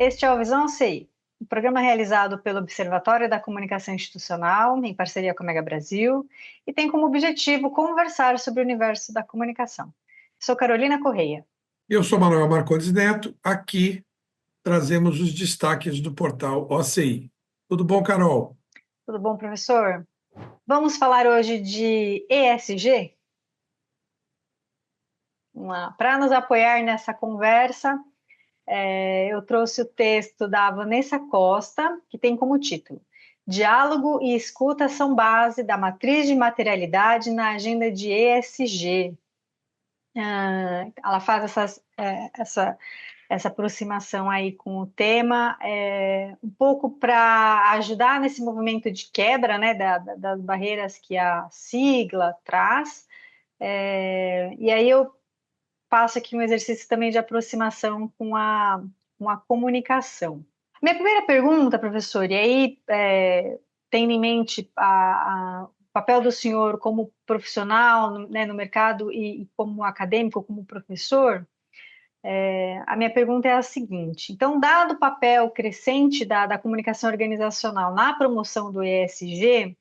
Este é o Visão CI, um programa realizado pelo Observatório da Comunicação Institucional, em parceria com a Mega Brasil, e tem como objetivo conversar sobre o universo da comunicação. Sou Carolina Correia. Eu sou Manuel Marcondes Neto, aqui trazemos os destaques do portal OCI. Tudo bom, Carol? Tudo bom, professor? Vamos falar hoje de ESG? Para nos apoiar nessa conversa, eu trouxe o texto da Vanessa Costa, que tem como título Diálogo e escuta são base da matriz de materialidade na agenda de ESG. Ela faz essa aproximação aí com o tema, um pouco para ajudar nesse movimento de quebra, né, das barreiras que a sigla traz. E aí eu passo aqui um exercício também de aproximação com a comunicação. Minha primeira pergunta, professor, e aí tendo em mente o papel do senhor como profissional, né, no mercado e como acadêmico, como professor, a minha pergunta é a seguinte: então, dado o papel crescente da comunicação organizacional na promoção do ESG,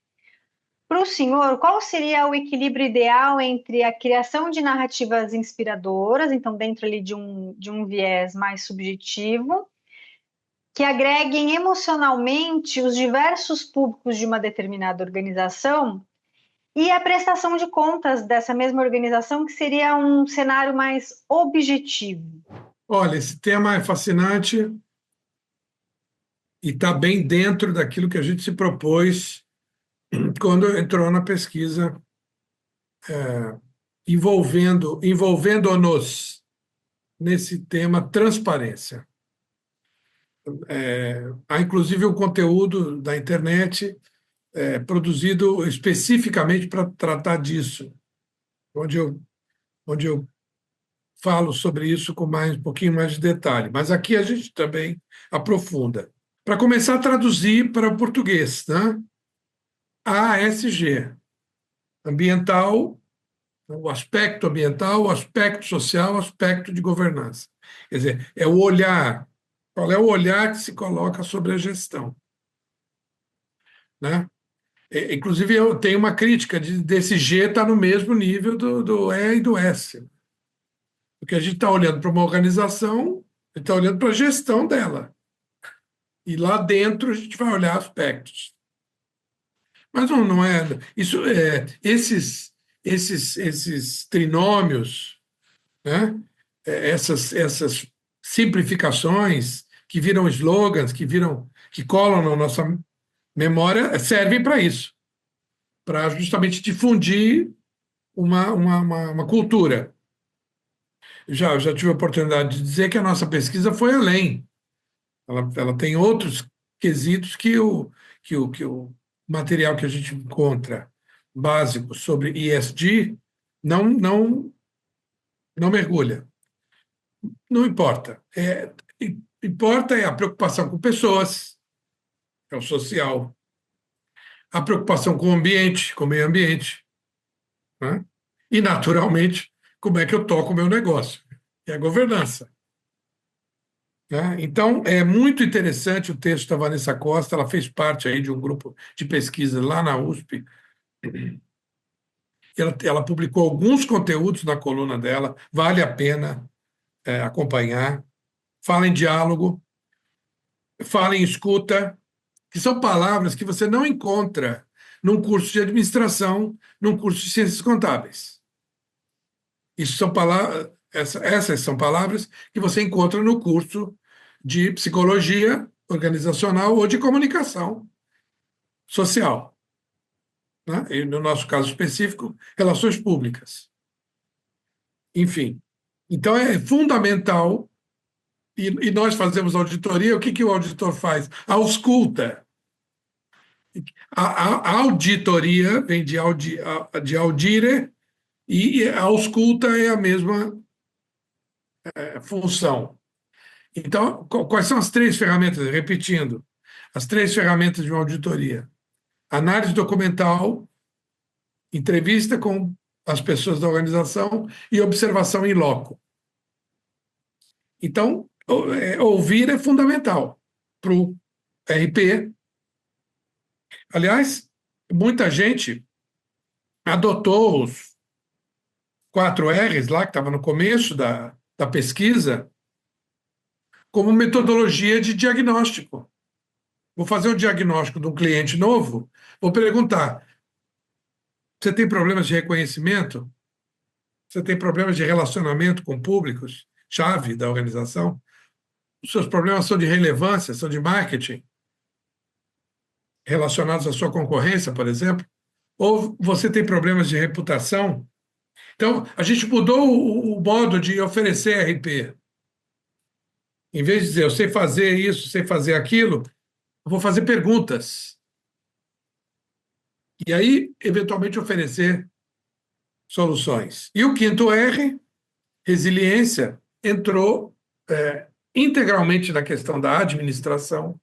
para o senhor, qual seria o equilíbrio ideal entre a criação de narrativas inspiradoras, então dentro ali de um viés mais subjetivo, que agreguem emocionalmente os diversos públicos de uma determinada organização e a prestação de contas dessa mesma organização, que seria um cenário mais objetivo? Olha, esse tema é fascinante e está bem dentro daquilo que a gente se propôs quando entrou na pesquisa, envolvendo-nos nesse tema transparência. Há, inclusive, um conteúdo da internet produzido especificamente para tratar disso, onde eu falo sobre isso com um pouquinho mais de detalhe. Mas aqui a gente também aprofunda. Para começar a traduzir para o português, né? ASG, ambiental, o aspecto ambiental, o aspecto social, o aspecto de governança. Quer dizer, é o olhar. Qual é o olhar que se coloca sobre a gestão? Né? Inclusive, eu tenho uma crítica desse G estar no mesmo nível do E e do S. Porque a gente está olhando para uma organização, a gente está olhando para a gestão dela. E lá dentro a gente vai olhar aspectos. Mas não é. Isso esses trinômios, né? Essas simplificações que viram slogans, que colam na nossa memória, servem para isso, para justamente difundir uma cultura. Já tive a oportunidade de dizer que a nossa pesquisa foi além. Ela tem outros quesitos que o material que a gente encontra básico sobre ESG não mergulha. Não importa. Importa é a preocupação com pessoas, é o social, a preocupação com o ambiente, com o meio ambiente, né? E, naturalmente, como é que eu toco o meu negócio, é a governança. Né? Então, é muito interessante o texto da Vanessa Costa, ela fez parte aí de um grupo de pesquisa lá na USP. Ela publicou alguns conteúdos na coluna dela, vale a pena acompanhar. Fala em diálogo, fala em escuta, que são palavras que você não encontra num curso de administração, num curso de ciências contábeis. Isso são palavras, essas são palavras que você encontra no curso de psicologia organizacional ou de comunicação social, né? E no nosso caso específico, relações públicas. Enfim, então é fundamental, e nós fazemos auditoria, o que o auditor faz? Ausculta. A auditoria vem de audire, e a ausculta é a mesma função. Então, quais são as três ferramentas? Repetindo, as três ferramentas de uma auditoria: análise documental, entrevista com as pessoas da organização e observação em loco. Então, Ouvir é fundamental para o RP. Aliás, muita gente adotou os 4 R's lá, que estava no começo da pesquisa, como metodologia de diagnóstico. Vou fazer um diagnóstico de um cliente novo, vou perguntar: você tem problemas de reconhecimento? Você tem problemas de relacionamento com públicos, chave da organização? Os seus problemas são de relevância, são de marketing, relacionados à sua concorrência, por exemplo? Ou você tem problemas de reputação? Então, a gente mudou o modo de oferecer RP. Em vez de dizer, eu sei fazer isso, sei fazer aquilo, eu vou fazer perguntas. E aí, eventualmente, oferecer soluções. E o quinto R, resiliência, entrou integralmente na questão da administração,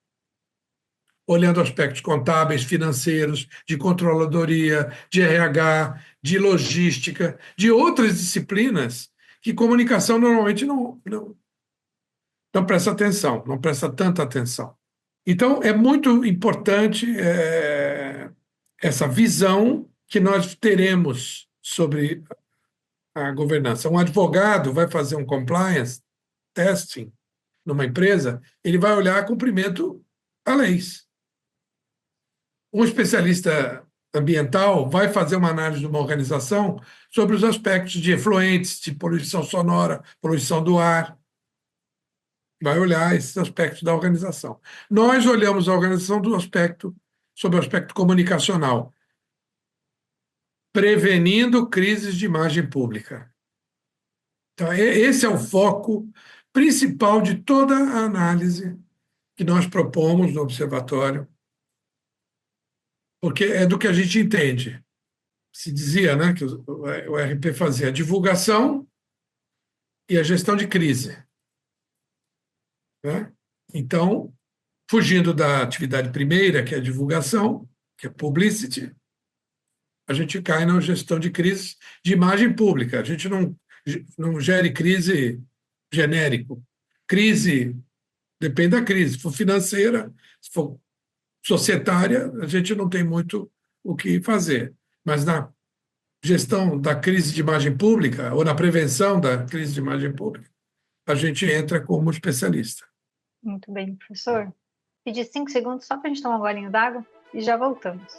olhando aspectos contábeis, financeiros, de controladoria, de RH, de logística, de outras disciplinas que comunicação normalmente não presta atenção, não presta tanta atenção. Então, é muito importante essa visão que nós teremos sobre a governança. Um advogado vai fazer um compliance testing numa empresa, ele vai olhar cumprimento a leis. Um especialista ambiental vai fazer uma análise de uma organização sobre os aspectos de efluentes, de poluição sonora, poluição do ar. Vai olhar esses aspectos da organização. Nós olhamos a organização sob o aspecto comunicacional, prevenindo crises de imagem pública. Então, esse é o foco principal de toda a análise que nós propomos no observatório, porque é do que a gente entende. Se dizia, né, que o RP fazia a divulgação e a gestão de crise, né? Então, fugindo da atividade primeira, que é a divulgação, que é publicity, a gente cai na gestão de crise de imagem pública. A gente não gere crise genérico. Crise depende da crise. Se for financeira, se for societária, a gente não tem muito o que fazer. Mas na gestão da crise de imagem pública, ou na prevenção da crise de imagem pública, a gente entra como especialista. Muito bem, professor. Pedir 5 segundos só para a gente tomar um golinho d'água e já voltamos.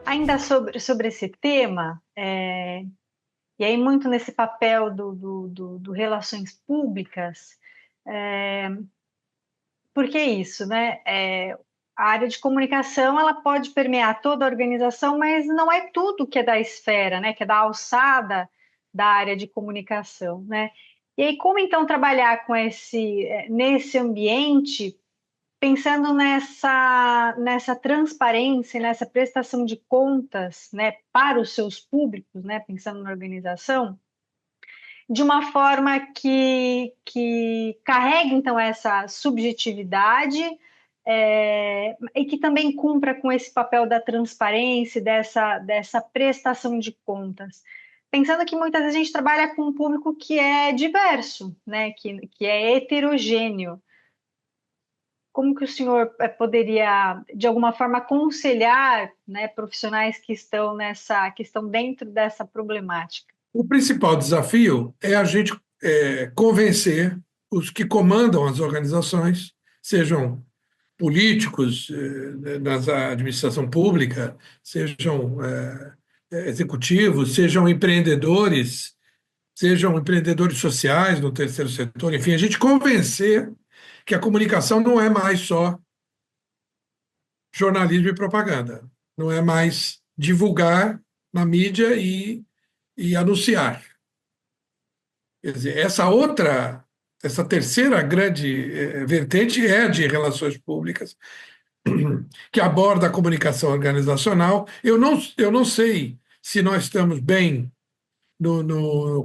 Ainda sobre esse tema, e aí muito nesse papel do relações públicas, porque é isso, né? A área de comunicação ela pode permear toda a organização, mas não é tudo que é da esfera, né? Que é da alçada da área de comunicação, né? E aí, como então trabalhar com nesse ambiente, pensando nessa transparência, nessa prestação de contas, né, para os seus públicos, né, pensando na organização, de uma forma que carregue, então, essa subjetividade e que também cumpra com esse papel da transparência, dessa prestação de contas. Pensando que muitas vezes a gente trabalha com um público que é diverso, né, que é heterogêneo. Como que o senhor poderia, de alguma forma, aconselhar, né, profissionais que estão dentro dessa problemática? O principal desafio é a gente convencer os que comandam as organizações, sejam políticos na administração pública, sejam executivos, sejam empreendedores sociais no terceiro setor, enfim, a gente convencer que a comunicação não é mais só jornalismo e propaganda, não é mais divulgar na mídia e anunciar. Quer dizer, essa terceira grande vertente é de relações públicas, que aborda a comunicação organizacional. Eu não sei se nós estamos bem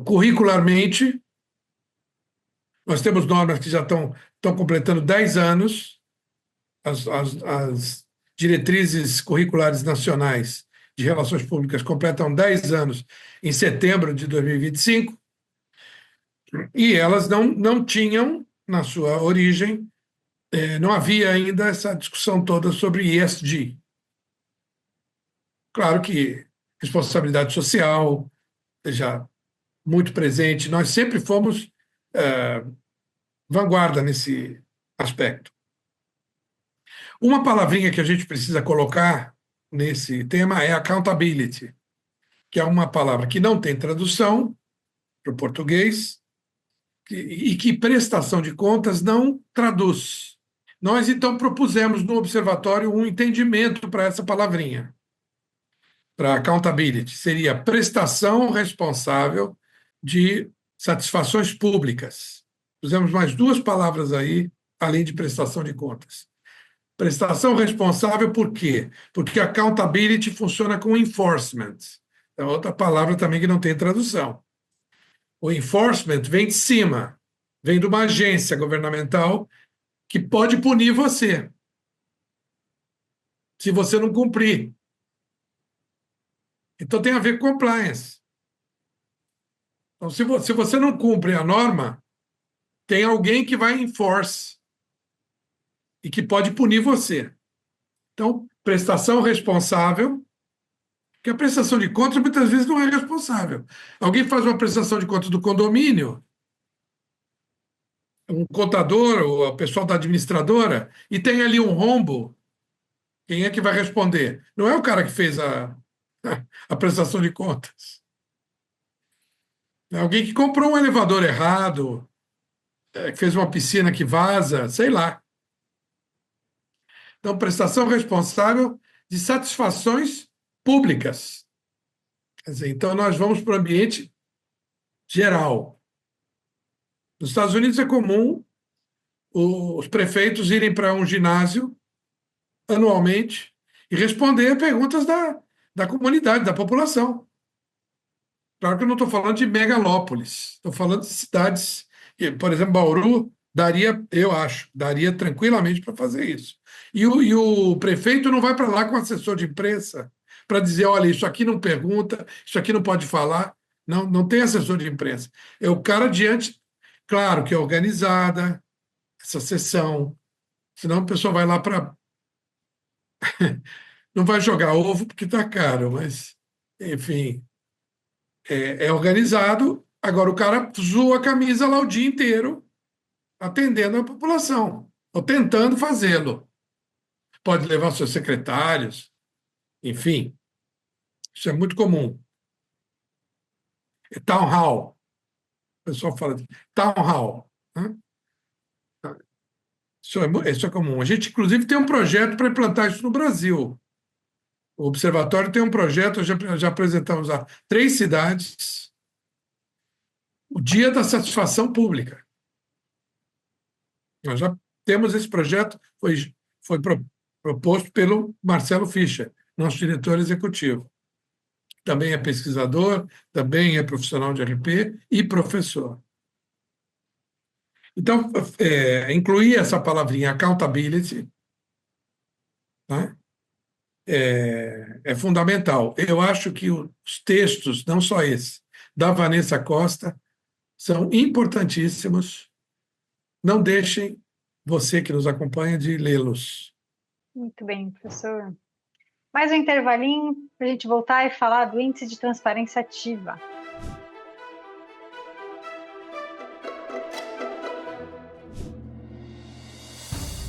curricularmente. Nós temos normas que já estão completando 10 anos, as diretrizes curriculares nacionais de relações públicas completam 10 anos em setembro de 2025, e elas não tinham, na sua origem, não havia ainda essa discussão toda sobre ESG. Claro que responsabilidade social já muito presente, nós sempre fomos vanguarda nesse aspecto. Uma palavrinha que a gente precisa colocar nesse tema é accountability, que é uma palavra que não tem tradução para o português e que prestação de contas não traduz. Nós, então, propusemos no Observatório um entendimento para essa palavrinha, para accountability. Seria prestação responsável de satisfações públicas. Pusemos mais duas palavras aí, além de prestação de contas. Prestação responsável por quê? Porque accountability funciona com enforcement. É outra palavra também que não tem tradução. O enforcement vem de cima, vem de uma agência governamental que pode punir você se você não cumprir. Então tem a ver com compliance. Então, se você não cumpre a norma, tem alguém que vai enforce e que pode punir você. Então, prestação responsável, que a prestação de contas muitas vezes não é responsável. Alguém faz uma prestação de contas do condomínio, um contador ou o pessoal da administradora, e tem ali um rombo, quem é que vai responder? Não é o cara que fez a prestação de contas. É alguém que comprou um elevador errado, que fez uma piscina que vaza, sei lá. Então, prestação responsável de satisfações públicas. Quer dizer, então, nós vamos para o ambiente geral. Nos Estados Unidos é comum os prefeitos irem para um ginásio anualmente e responder a perguntas da comunidade, da população. Claro que eu não estou falando de megalópolis, estou falando de cidades, por exemplo, Bauru daria tranquilamente para fazer isso. E o prefeito não vai para lá com assessor de imprensa para dizer, olha, isso aqui não pergunta, isso aqui não pode falar. Não, não tem assessor de imprensa. É o cara diante, claro que é organizada essa sessão, senão a pessoa vai lá para... Não vai jogar ovo porque está caro, mas, enfim, é organizado. Agora o cara zoa a camisa lá o dia inteiro, atendendo a população, ou tentando fazê-lo. Pode levar seus secretários, enfim, isso é muito comum. Town hall, o pessoal fala de town hall, né? Isso é comum. A gente, inclusive, tem um projeto para implantar isso no Brasil. O Observatório tem um projeto, já apresentamos a 3 cidades, o Dia da Satisfação Pública. Nós já temos esse projeto, foi proposto pelo Marcelo Fischer, nosso diretor executivo. Também é pesquisador, também é profissional de RP e professor. Então, incluir essa palavrinha accountability, né, é fundamental. Eu acho que os textos, não só esse, da Vanessa Costa, são importantíssimos. Não deixem você que nos acompanha de lê-los. Muito bem, professor. Mais um intervalinho para a gente voltar e falar do Índice de Transparência Ativa.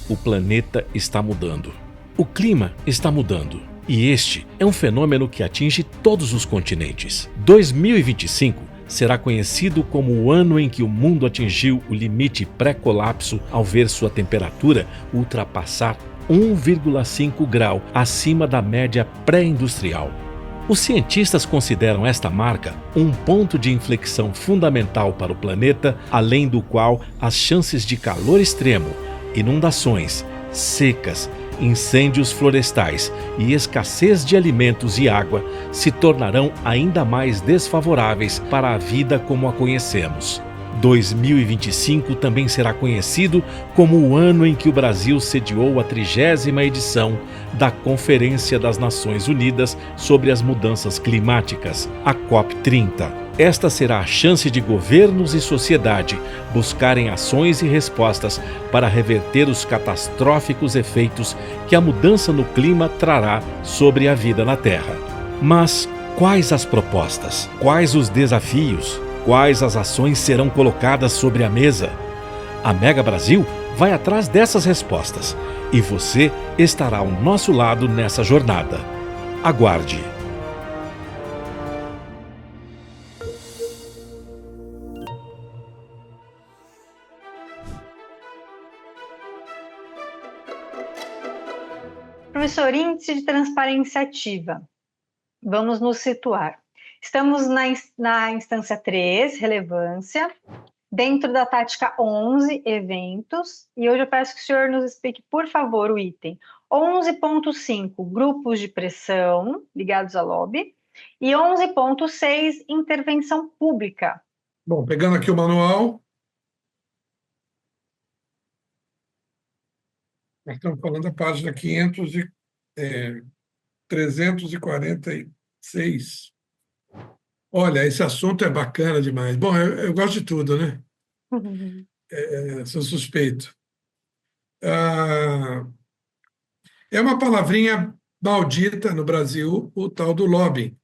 O planeta está mudando. O clima está mudando. E este é um fenômeno que atinge todos os continentes. 2025 será conhecido como o ano em que o mundo atingiu o limite pré-colapso ao ver sua temperatura ultrapassar 1,5 grau acima da média pré-industrial. Os cientistas consideram esta marca um ponto de inflexão fundamental para o planeta, além do qual as chances de calor extremo, inundações, secas, incêndios florestais e escassez de alimentos e água se tornarão ainda mais desfavoráveis para a vida como a conhecemos. 2025 também será conhecido como o ano em que o Brasil sediou a 30ª edição da Conferência das Nações Unidas sobre as Mudanças Climáticas, a COP30. Esta será a chance de governos e sociedade buscarem ações e respostas para reverter os catastróficos efeitos que a mudança no clima trará sobre a vida na Terra. Mas quais as propostas? Quais os desafios? Quais as ações serão colocadas sobre a mesa? A Mega Brasil vai atrás dessas respostas e você estará ao nosso lado nessa jornada. Aguarde! Professor, índice de transparência ativa. Vamos nos situar. Estamos na instância 3, relevância, dentro da tática 11, eventos, e hoje eu peço que o senhor nos explique, por favor, o item 11.5, grupos de pressão ligados à lobby, e 11.6, intervenção pública. Bom, pegando aqui o manual, nós estamos falando da página 346. Olha, esse assunto é bacana demais. Bom, eu gosto de tudo, né? Sou suspeito. É uma palavrinha maldita no Brasil, o tal do lobby.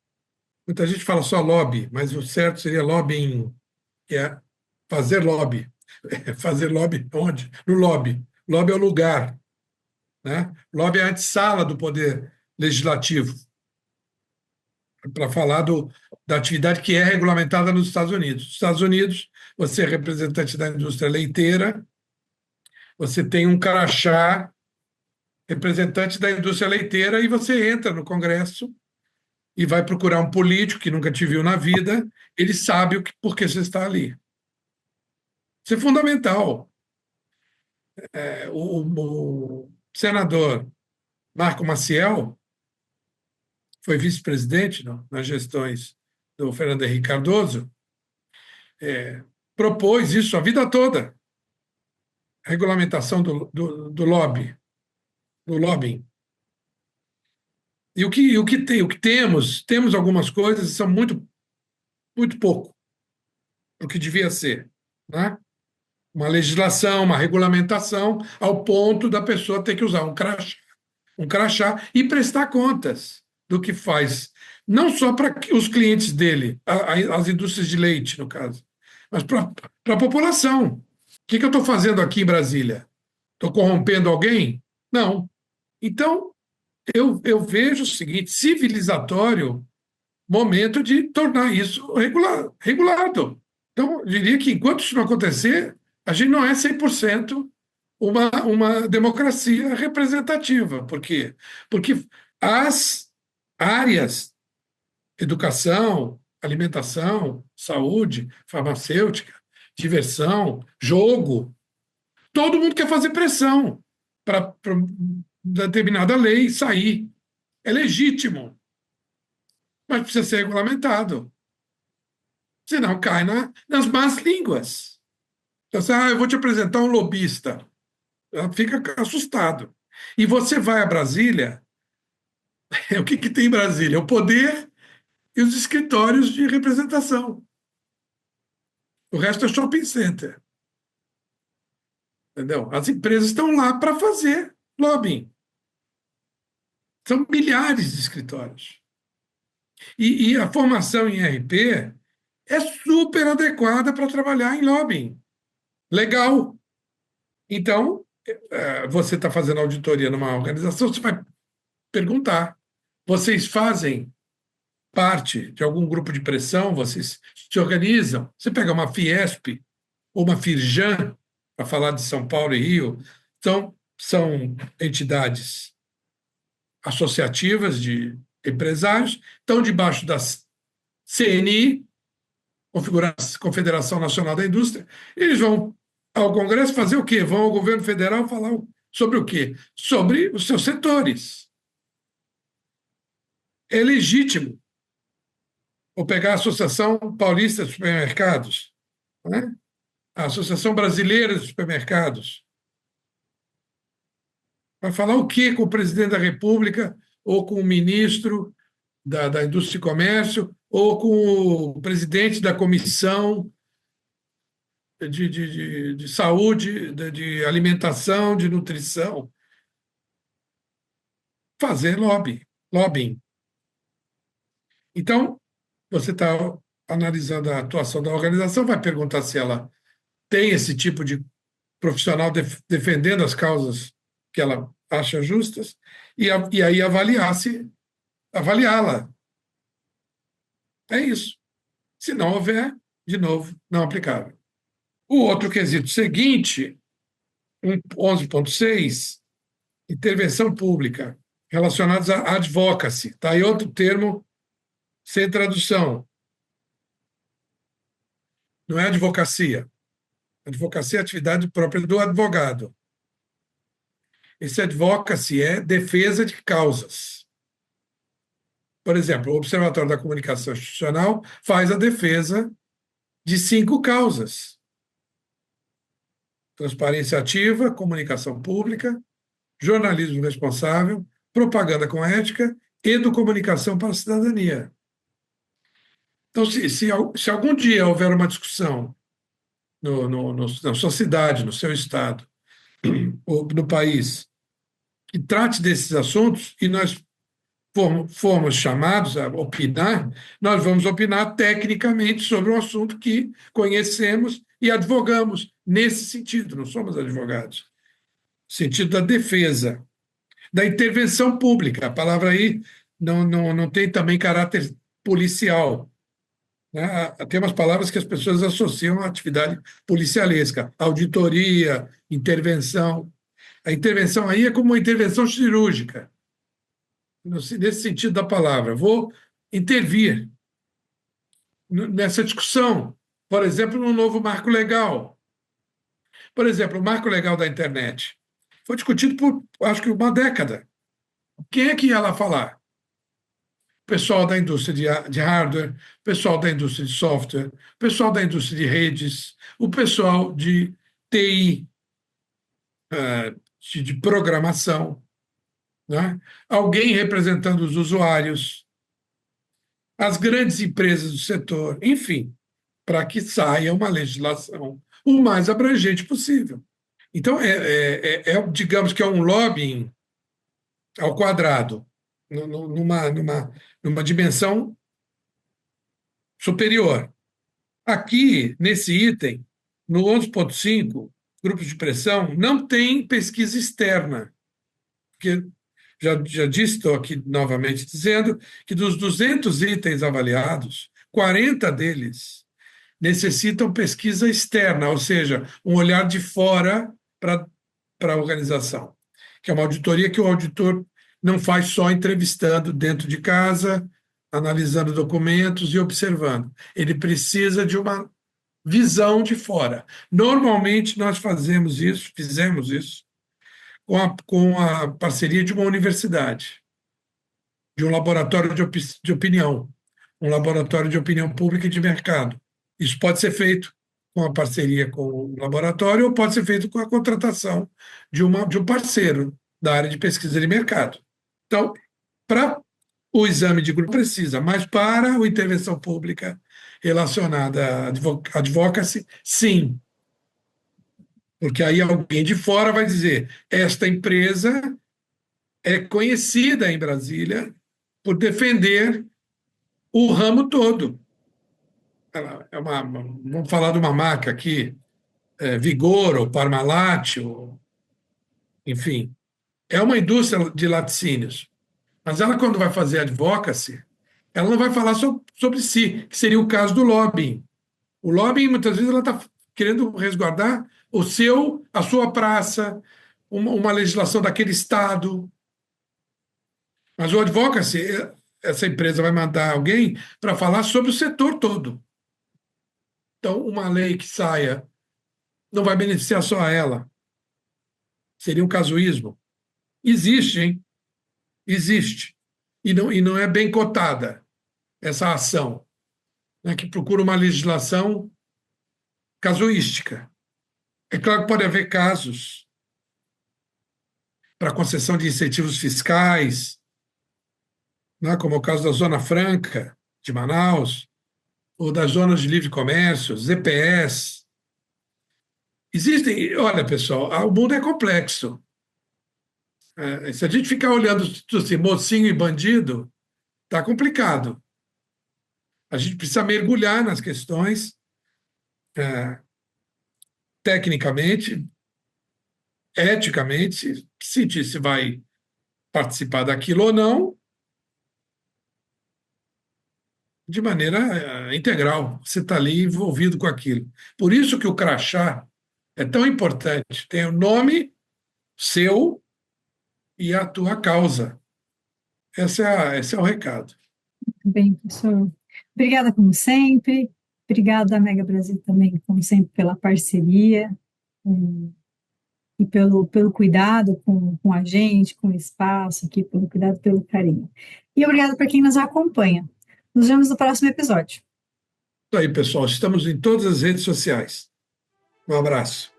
Muita gente fala só lobby, mas o certo seria lobbying, que é fazer lobby. Fazer lobby onde? No lobby. Lobby é o lugar, né? Lobby é a antessala do poder legislativo, para falar da atividade que é regulamentada nos Estados Unidos. Nos Estados Unidos, você é representante da indústria leiteira, você tem um crachá representante da indústria leiteira e você entra no Congresso e vai procurar um político que nunca te viu na vida, ele sabe por que você está ali. Isso é fundamental. O senador Marco Maciel foi vice-presidente nas gestões do Fernando Henrique Cardoso, propôs isso a vida toda, a regulamentação do lobby, do lobbying. E o que temos algumas coisas que são muito, muito pouco o que devia ser, né? Uma legislação, uma regulamentação, ao ponto da pessoa ter que usar um crachá e prestar contas do que faz, não só para os clientes dele, as indústrias de leite, no caso, mas para a população. O que eu estou fazendo aqui em Brasília? Estou corrompendo alguém? Não. Então, eu vejo o seguinte, civilizatório, momento de tornar isso regulado. Então, eu diria que enquanto isso não acontecer, a gente não é 100% uma democracia representativa. Por quê? Porque as áreas, educação, alimentação, saúde, farmacêutica, diversão, jogo, todo mundo quer fazer pressão para determinada lei sair. É legítimo, mas precisa ser regulamentado. Senão cai nas más línguas. Então, eu vou te apresentar um lobista. Ela fica assustado. E você vai a Brasília, o que tem em Brasília? O poder e os escritórios de representação. O resto é shopping center. Entendeu? As empresas estão lá para fazer lobbying. São milhares de escritórios. E a formação em RP é super adequada para trabalhar em lobbying. Legal. Então, você está fazendo auditoria numa organização, você vai perguntar Vocês fazem parte de algum grupo de pressão? Vocês se organizam? Você pega uma Fiesp ou uma Firjan, para falar de São Paulo e Rio, são entidades associativas de empresários, estão debaixo da CNI, Confederação Nacional da Indústria. Eles vão ao Congresso fazer o quê? Vão ao governo federal falar sobre o quê? Sobre os seus setores. É legítimo. Vou pegar a Associação Paulista de Supermercados, né? A Associação Brasileira de Supermercados. Vai falar o quê com o presidente da República ou com o ministro da Indústria e Comércio ou com o presidente da Comissão de Saúde, de Alimentação, de Nutrição? Fazer lobbying. Então, você está analisando a atuação da organização, vai perguntar se ela tem esse tipo de profissional defendendo as causas que ela acha justas, e aí avaliá-la. É isso. Se não houver, de novo, não aplicável. O outro quesito seguinte, 11.6, intervenção pública, relacionados à advocacy. Está aí outro termo sem tradução. Não é advocacia. Advocacia é a atividade própria do advogado. Esse advocacy é defesa de causas. Por exemplo, o Observatório da Comunicação Institucional faz a defesa de 5 causas: transparência ativa, comunicação pública, jornalismo responsável, propaganda com ética e comunicação para a cidadania. Então, se algum dia houver uma discussão na sua cidade, no seu estado, ou no país, que trate desses assuntos, e nós formos chamados a opinar, nós vamos opinar tecnicamente sobre um assunto que conhecemos e advogamos nesse sentido, não somos advogados. No sentido da defesa, da intervenção pública. A palavra aí não tem também caráter policial, né? Tem umas palavras que as pessoas associam à atividade policialesca: auditoria, intervenção. A intervenção aí é como uma intervenção cirúrgica, nesse sentido da palavra. Vou intervir nessa discussão, por exemplo, no novo marco legal. Por exemplo, o marco legal da internet foi discutido por, acho que, uma década. Quem é que ia lá falar? O pessoal da indústria de hardware, o pessoal da indústria de software, o pessoal da indústria de redes, o pessoal de TI, de programação, né? Alguém representando os usuários, as grandes empresas do setor, enfim, para que saia uma legislação o mais abrangente possível. Então, digamos que é um lobbying ao quadrado, numa dimensão superior. Aqui, nesse item, no 11.5, grupos de pressão, não tem pesquisa externa, porque já disse, estou aqui novamente dizendo, que dos 200 itens avaliados, 40 deles necessitam pesquisa externa, ou seja, um olhar de fora para a organização, que é uma auditoria que o auditor não faz só entrevistando dentro de casa, analisando documentos e observando. Ele precisa de uma visão de fora. Normalmente, nós fizemos isso, com a parceria de uma universidade, de um laboratório de opinião, um laboratório de opinião pública e de mercado. Isso pode ser feito com a parceria com o laboratório ou pode ser feito com a contratação de um parceiro da área de pesquisa de mercado. Então, para o exame de grupo precisa, mas para a intervenção pública relacionada à advocacy, sim. Porque aí alguém de fora vai dizer: esta empresa é conhecida em Brasília por defender o ramo todo. Vamos falar de uma marca aqui, Vigor ou Parmalat, enfim. É uma indústria de laticínios. Mas ela, quando vai fazer advocacy, ela não vai falar sobre si, que seria o caso do lobbying. O lobbying, muitas vezes, ela está querendo resguardar a sua praça, uma legislação daquele estado. Mas o advocacy, essa empresa vai mandar alguém para falar sobre o setor todo. Então, uma lei que saia não vai beneficiar só a ela. Seria um casuísmo. Existe, hein? Existe. E não é bem cotada essa ação, né, que procura uma legislação casuística. É claro que pode haver casos para concessão de incentivos fiscais, né, como é o caso da Zona Franca de Manaus, ou das zonas de livre comércio, ZPS. Existem, olha, pessoal, o mundo é complexo. Se a gente ficar olhando assim, mocinho e bandido, está complicado. A gente precisa mergulhar nas questões, tecnicamente, eticamente, decidir se vai participar daquilo ou não, de maneira integral. Você está ali envolvido com aquilo. Por isso que o crachá é tão importante. Tem o nome seu e a tua causa. Esse é o recado. Muito bem, professor. Obrigada, como sempre. Obrigada, Mega Brasil, também, como sempre, pela parceria e pelo cuidado com a gente, com o espaço aqui, pelo cuidado, pelo carinho. E obrigada para quem nos acompanha. Nos vemos no próximo episódio. Isso aí, pessoal. Estamos em todas as redes sociais. Um abraço.